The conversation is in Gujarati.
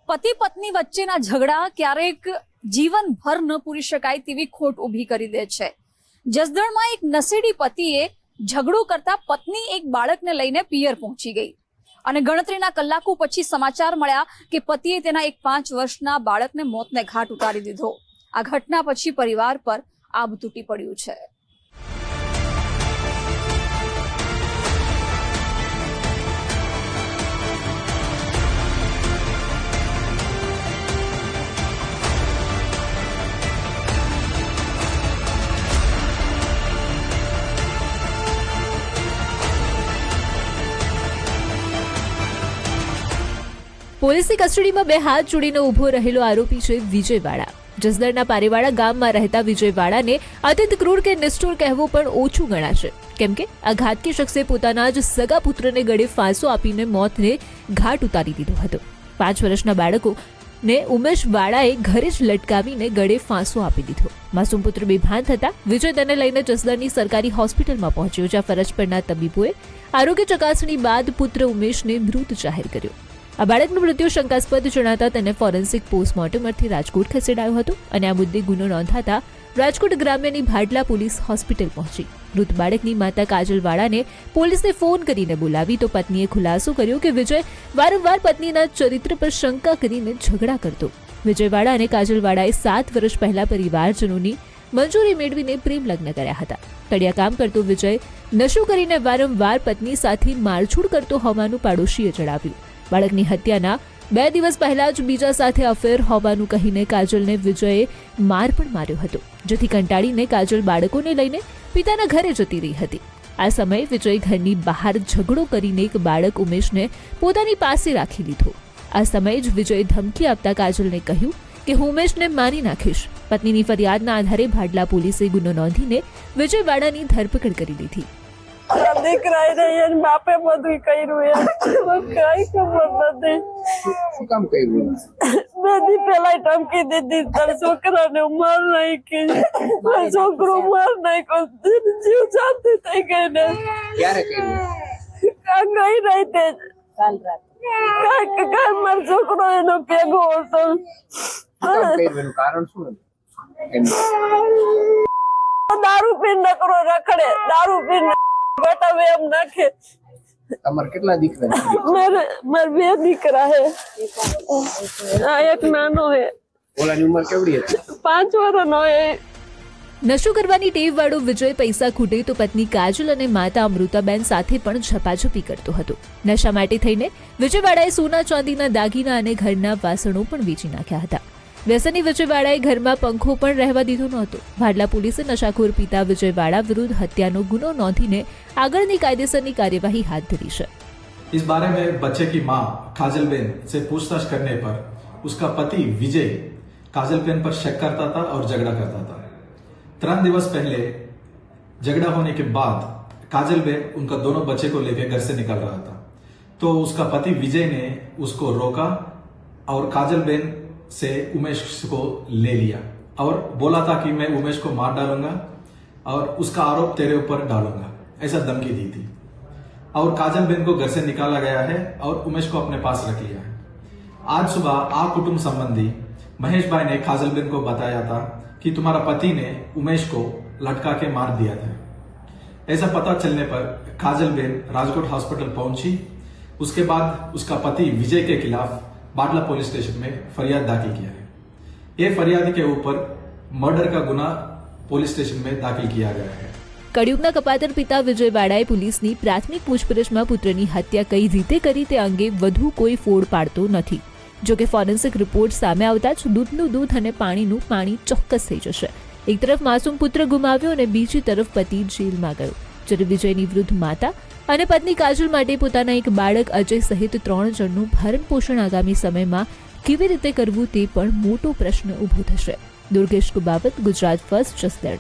પતિ પત્ની વચ્ચેના ઝઘડા ક્યારેક જીવનભર ન પૂરી શકાય તેવી ખોટ ઊભી કરી દે છે। જસદણમાં એક નશેડી પતિએ ઝઘડો કરતા પત્ની એક બાળકને લઈને પિયર પહોંચી ગઈ અને ગણતરીના કલાકો પછી સમાચાર મળ્યા કે પતિએ તેના એક 5 વર્ષના બાળકને મોતને ઘાટ ઉતારી દીધો। આ ઘટના પછી પરિવાર પર આબ તૂટી પડ્યું છે। પોલીસની કસ્ટડીમાં 2 હાથ જોડીને ઊભો રહેલો આરોપી છે વિજય વાળા। જસદણના પારેવાડા ગામમાં રહેતા વિજય વાળાને અત્યંત ક્રૂર કે નિષ્ઠુર કહેવું પણ ઓછું ગણાશે, કેમ કે આ ઘાતકી શખ્સે પોતાના જ સગા પુત્રને ગળે ફાંસો આપીને મોતને ઘાટ ઉતારી દીધો હતો। 5 વર્ષના બાળકોને ઉમેશ વાળાએ ઘરે જ લટકાવીને ગળે ફાંસો આપી દીધો। માસૂમ પુત્ર બેભાન થતા વિજય તેને લઈને જસદણની સરકારી હોસ્પિટલમાં પહોંચ્યો, જ્યાં ફરજ પરના તબીબોએ આરોગ્ય ચકાસણી બાદ પુત્ર ઉમેશને મૃત જાહેર કર્યો। આ બાળકનું મૃત્યુ શંકાસ્પદ જણાતા તેને ફોરેન્સિક પોસ્ટમોર્ટમ અર્થે રાજકોટ ખસેડાયો હતો અને આ મુદ્દે ગુનો નોંધાતા રાજકોટ ગ્રામ્યની ભાડલા પોલીસ હોસ્પિટલ પહોંચી। મૃત બાળકની માતા કાજલ વાળાને પોલીસને ફોન કરીને બોલાવી તો પત્નીએ ખુલાસો કર્યો કે વિજય વારંવાર પત્નીના ચરિત્ર પર શંકા કરીને ઝઘડા કરતો। વિજય વાળા અને કાજલ વાળાએ 7 વર્ષ પહેલા પરિવારજનોની મંજૂરી મેળવીને પ્રેમ લગ્ન કર્યા હતા। કડિયા કામ કરતો વિજય નશો કરીને વારંવાર પત્ની સાથે મારઝૂડ કરતો હોવાનું પાડોશીએ જણાવ્યું। બાળકની હત્યાના 2 દિવસ પહેલા જ બીજા સાથે અફેર હોવાનું કહીને કાજલને વિજયે માર પણ માર્યો હતો, જેથી કંટાળીને કાજલ બાળકોને લઈને પિતાના ઘરે જતી રહી હતી। આ સમયે વિજય ઘરની બહાર ઝઘડો કરીને એક બાળક ઉમેશને પોતાની પાસે રાખી લીધો। આ સમયે જ વિજયે ધમકી આપતા કાજલને કહ્યું કે હું ઉમેશને મારી નાખીશ। પત્નીની ફરિયાદના આધારે ભાડલા પોલીસે ગુનો નોંધીને વિજય વાળાની ધરપકડ કરી લીધી। દીકરાએ નહીં બાપે બધું કર્યું કઈ ખબર નથી। શું કામ કર્યું? 2 દી પહેલા ધમકી દીધી તારા છોકરાને માર નાખી, છોકરો માર નાખ્યો, જીવ શાંતિ થઈ ગઈ ને। ક્યારે કર્યું? ગઈ રાતે કાલ મારો છોકરો એનો ભેગો હતો। શું કામ કર્યું? એનું કારણ શું હતું? દારૂ પીને નકરો રખડે, દારૂ પીને બટાવે એમ નાખે। તમારે કેટલા દીકરા છે? મારે 2 દીકરા હે, આ એક નાનો હે, ઓલાની ઉંમર કેવડી હતી? 5 વર્ષનો હે। નશો કરવાની ટેવવાળો વિજય પૈસા ખૂટે તો પત્ની કાજલ અને માતા અમૃતાબેન સાથે પણ ઝપાઝપી કરતો હતો। નશા માટે થઈને વિજયવાળાએ સોના ચાંદીના દાગીના અને ઘરના વાસણો પણ વેચી નાખ્યા હતા। વ્યસની વિજયવાળાએ ઘરમાં પંખો પણ રહેવા દીધો નહોતો। ભાડલા પોલીસે નશાખોર પિતા વિજયવાળા વિરુદ્ધ હત્યાનો ગુનો નોંધીને આગળની કાયદેસરની કાર્યવાહી હાથ ધરી છે। इस बारे में बच्चे की मां काजलबेन से पूछताछ करने पर उसका पति विजय काजलबेन पर शक करता था और झगड़ा करता था। 3 दिवस पहले झगड़ा होने के बाद काजलबेन उनका दोनों बच्चे को लेकर घर से निकल रहा था, तो उसका पति विजय ने उसको रोका और काजलबेन से उमेश को ले लिया और बोला था कि मैं उमेश को मार डालूंगा और उसका आरोप तेरे ऊपर डालूंगा, ऐसा धमकी दी थी। और काजलबेन को घर से निकाला गया है और उमेश को अपने पास रख लिया है। आज सुबह आ कुटुंब संबंधी महेश भाई ने काजलबेन को बताया था कि तुम्हारा पति ने उमेश को लटका के मार दिया था। ऐसा पता चलने पर काजलबेन राजकोट हॉस्पिटल पहुंची। उसके बाद उसका पति विजय के खिलाफ बाडला पुलिस स्टेशन में फरियाद दाखिल किया है। ये फरियादी के ऊपर मर्डर का गुना पुलिस स्टेशन में दाखिल किया गया है। કળિયુગના કપાતર પિતા વિજય વાળાએ પોલીસની પ્રાથમિક પૂછપરછમાં પુત્રની હત્યા કઈ રીતે કરી તે અંગે વધુ કોઈ ફોડ પાડતો નથી। જો કે ફોરેન્સિક રિપોર્ટ સામે આવતા જ દૂધનું દૂધ અને પાણીનું પાણી ચોક્કસ થઈ જશે। એક તરફ માસૂમ પુત્ર ગુમાવ્યો અને બીજી તરફ પતિ જેલમાં ગયો, જ્યારે વિજયની વૃદ્ધ માતા અને પત્ની કાજલ માટે પોતાના એક બાળક અજય સહિત 3 જણનું ભરણ પોષણ આગામી સમયમાં કેવી રીતે કરવું તે પણ મોટો પ્રશ્ન ઊભો થશે। દુર્ગેશ કુબાવત, ગુજરાત ફર્સ્ટ, જસદણ।